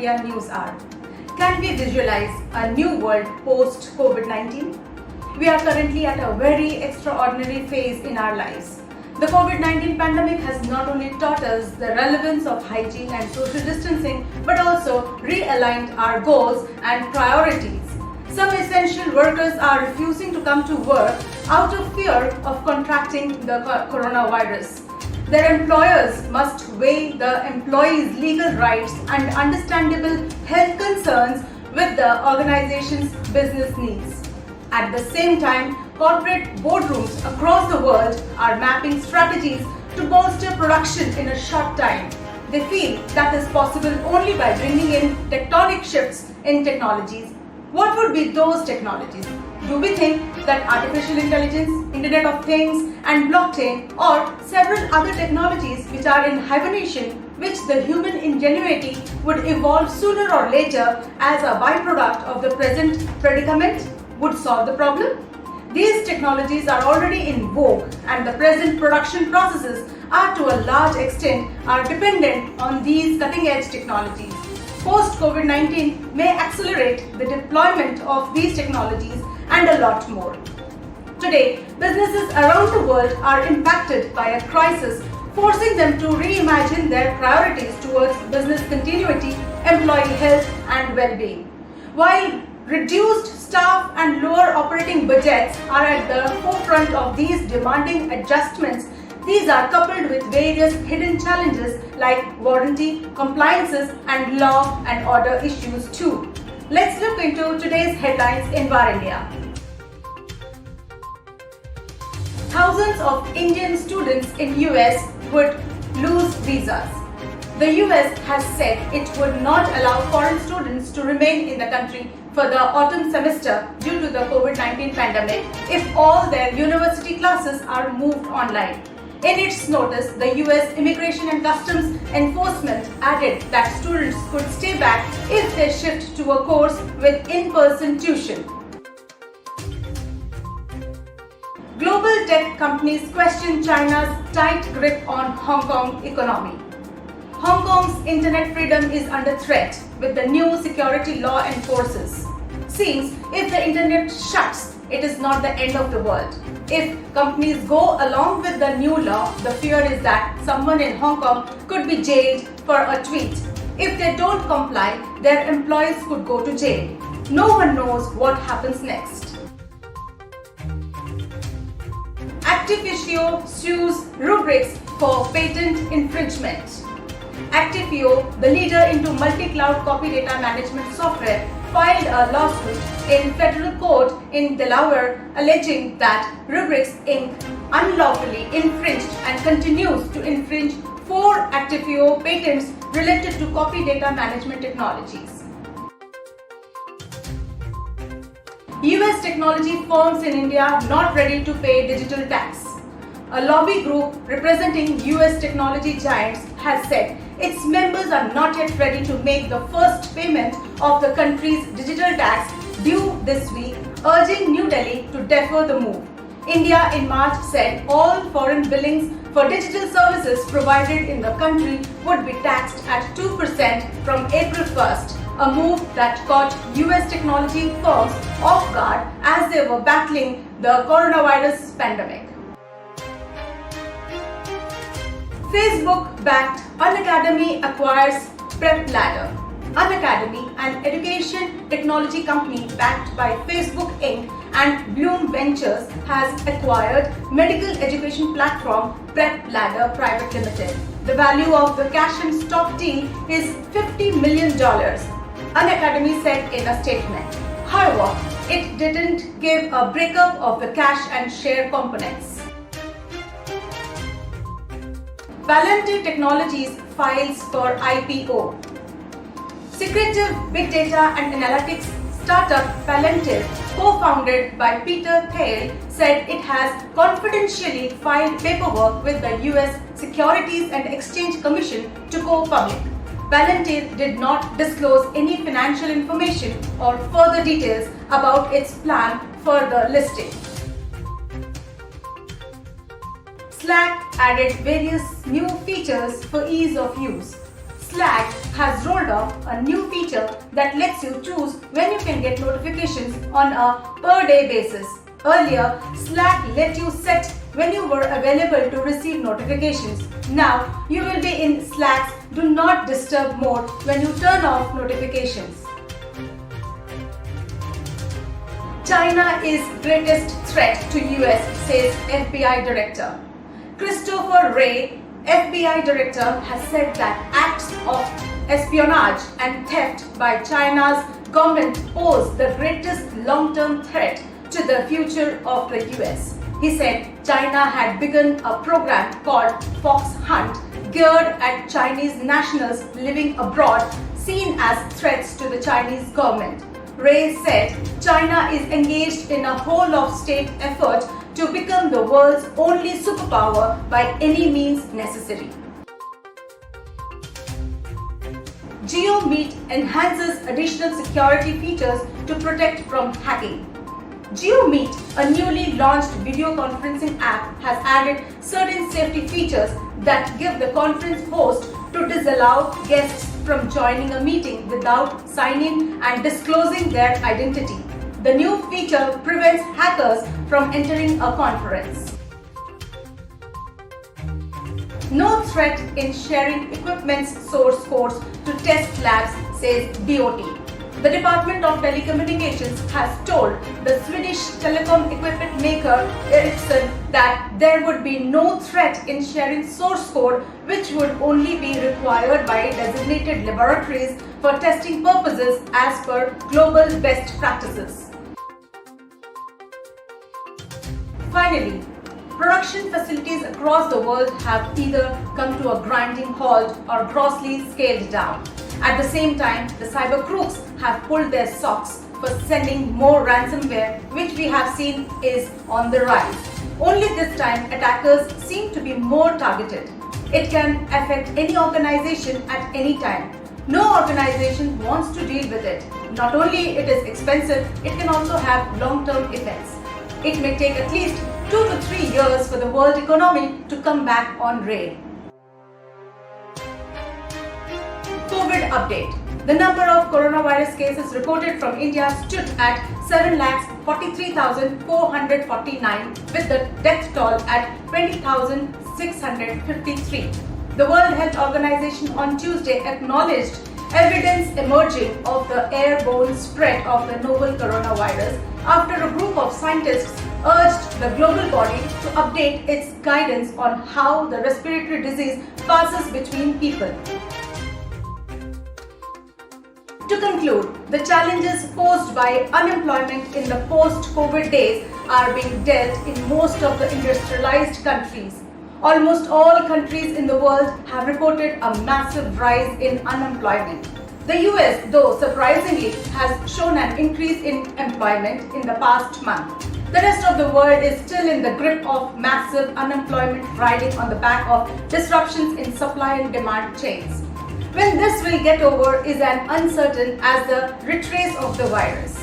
India News Hour. Can we visualize a new world post-COVID-19? We are currently at a very extraordinary phase in our lives. The COVID-19 pandemic has not only taught us the relevance of hygiene and social distancing, but also realigned our goals and priorities. Some essential workers are refusing to come to work out of fear of contracting the coronavirus. Their employers must weigh the employees' legal rights and understandable health concerns with the organization's business needs. At the same time, corporate boardrooms across the world are mapping strategies to bolster production in a short time. They feel that is possible only by bringing in tectonic shifts in technologies. What would be those technologies? Do we think that artificial intelligence, Internet of Things and blockchain or several other technologies which are in hibernation, which the human ingenuity would evolve sooner or later as a byproduct of the present predicament, would solve the problem? These technologies are already in vogue and the present production processes are to a large extent dependent on these cutting-edge technologies. Post-COVID-19 may accelerate the deployment of these technologies and a lot more. Today, businesses around the world are impacted by a crisis, forcing them to reimagine their priorities towards business continuity, employee health and well-being. While reduced staff and lower operating budgets are at the forefront of these demanding adjustments, these are coupled with various hidden challenges like warranty, compliances and law and order issues too. Let's look into today's headlines in VAR India. Thousands of Indian students in US would lose visas. The US has said it would not allow foreign students to remain in the country for the autumn semester due to the COVID-19 pandemic if all their university classes are moved online. In its notice, the US Immigration and Customs Enforcement added that students could stay back if they shift to a course with in-person tuition. Global tech companies question China's tight grip on Hong Kong economy. Hong Kong's internet freedom is under threat with the new security law enforces. Seems if the internet shuts, it is not the end of the world. If companies go along with the new law, the fear is that someone in Hong Kong could be jailed for a tweet. If they don't comply, their employees could go to jail. No one knows what happens next. Activision sues Rubrik for patent infringement. Actifio, the leader into multi-cloud copy data management software, filed a lawsuit in federal court in Delaware alleging that Rubrik Inc. unlawfully infringed and continues to infringe 4 Actifio patents related to copy data management technologies. US technology firms in India not ready to pay digital tax. A lobby group representing US technology giants has said its members are not yet ready to make the first payment of the country's digital tax due this week, urging New Delhi to defer the move. India in March said all foreign billings for digital services provided in the country would be taxed at 2% from April 1st, a move that caught US technology firms off guard as they were battling the coronavirus pandemic. Facebook-backed Unacademy acquires PrepLadder. Unacademy, an education technology company backed by Facebook Inc. and Bloom Ventures, has acquired medical education platform PrepLadder Private Limited. The value of the cash and stock deal is $50 million, Unacademy said in a statement. However, it didn't give a breakup of the cash and share components. Palantir Technologies files for IPO. Secretive big data and analytics startup Palantir, co-founded by Peter Thiel, said it has confidentially filed paperwork with the US Securities and Exchange Commission to go public. Palantir did not disclose any financial information or further details about its plan for the listing. Slack added various new features for ease of use. Slack has rolled out a new feature that lets you choose when you can get notifications on a per-day basis. Earlier, Slack let you set when you were available to receive notifications. Now, you will be in Slack's Do Not Disturb mode when you turn off notifications. China is greatest threat to US, says FBI Director. Christopher Wray, FBI Director, has said that acts of espionage and theft by China's government pose the greatest long-term threat to the future of the US. He said China had begun a program called Fox Hunt geared at Chinese nationals living abroad seen as threats to the Chinese government. Wray said China is engaged in a whole-of-state effort to become the world's only superpower by any means necessary. GeoMeet enhances additional security features to protect from hacking. GeoMeet, a newly launched video conferencing app, has added certain safety features that give the conference host to disallow guests from joining a meeting without signing and disclosing their identity. The new feature prevents hackers from entering a conference. No threat in sharing equipment's source codes to test labs, says DOT. The Department of Telecommunications has told the Swedish telecom equipment maker Ericsson that there would be no threat in sharing source code, which would only be required by designated laboratories for testing purposes as per global best practices. Finally, production facilities across the world have either come to a grinding halt or grossly scaled down. At the same time, the cyber crooks have pulled their socks for sending more ransomware, which we have seen is on the rise. Only this time, attackers seem to be more targeted. It can affect any organization at any time. No organization wants to deal with it. Not only it is expensive, it can also have long-term effects. It may take at least 2 to 3 years for the world economy to come back on rail. COVID update. The number of coronavirus cases reported from India stood at 7,43,449 with the death toll at 20,653. The World Health Organization on Tuesday acknowledged evidence emerging of the airborne spread of the novel coronavirus after a group of scientists urged the global body to update its guidance on how the respiratory disease passes between people. To conclude, the challenges posed by unemployment in the post-COVID days are being dealt in most of the industrialized countries. Almost all countries in the world have reported a massive rise in unemployment. The US, though surprisingly, has shown an increase in employment in the past month. The rest of the world is still in the grip of massive unemployment riding on the back of disruptions in supply and demand chains. When this will get over is as uncertain as the retrace of the virus.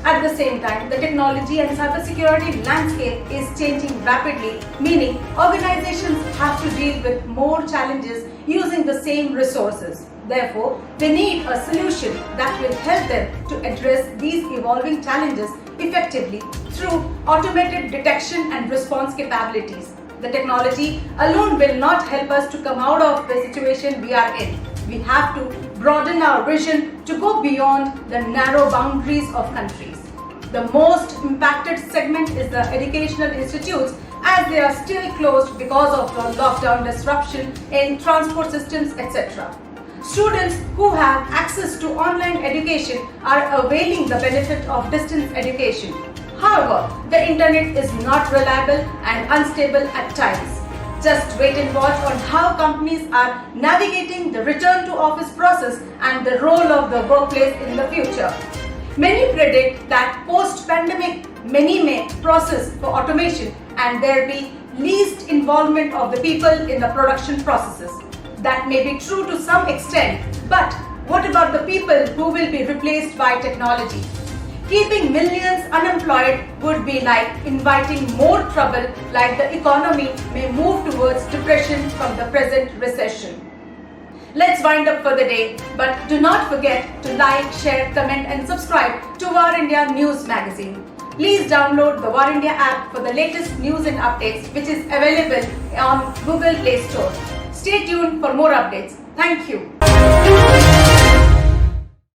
At the same time, the technology and cybersecurity landscape is changing rapidly, meaning organizations have to deal with more challenges using the same resources. Therefore, they need a solution that will help them to address these evolving challenges effectively through automated detection and response capabilities. The technology alone will not help us to come out of the situation we are in. We have to broaden our vision to go beyond the narrow boundaries of countries. The most impacted segment is the educational institutes, as they are still closed because of the lockdown disruption in transport systems, etc. Students who have access to online education are availing the benefit of distance education. However, the internet is not reliable and unstable at times. Just wait and watch on how companies are navigating the return to office process and the role of the workplace in the future. Many predict that post-pandemic, many may process for automation and there be least involvement of the people in the production processes. That may be true to some extent, but what about the people who will be replaced by technology? Keeping millions unemployed would be like inviting more trouble, like the economy may move towards depression from the present recession. Let's wind up for the day, but do not forget to like, share, comment and subscribe to War India News Magazine. Please download the War India app for the latest news and updates, which is available on Google Play Store. Stay tuned for more updates. Thank you.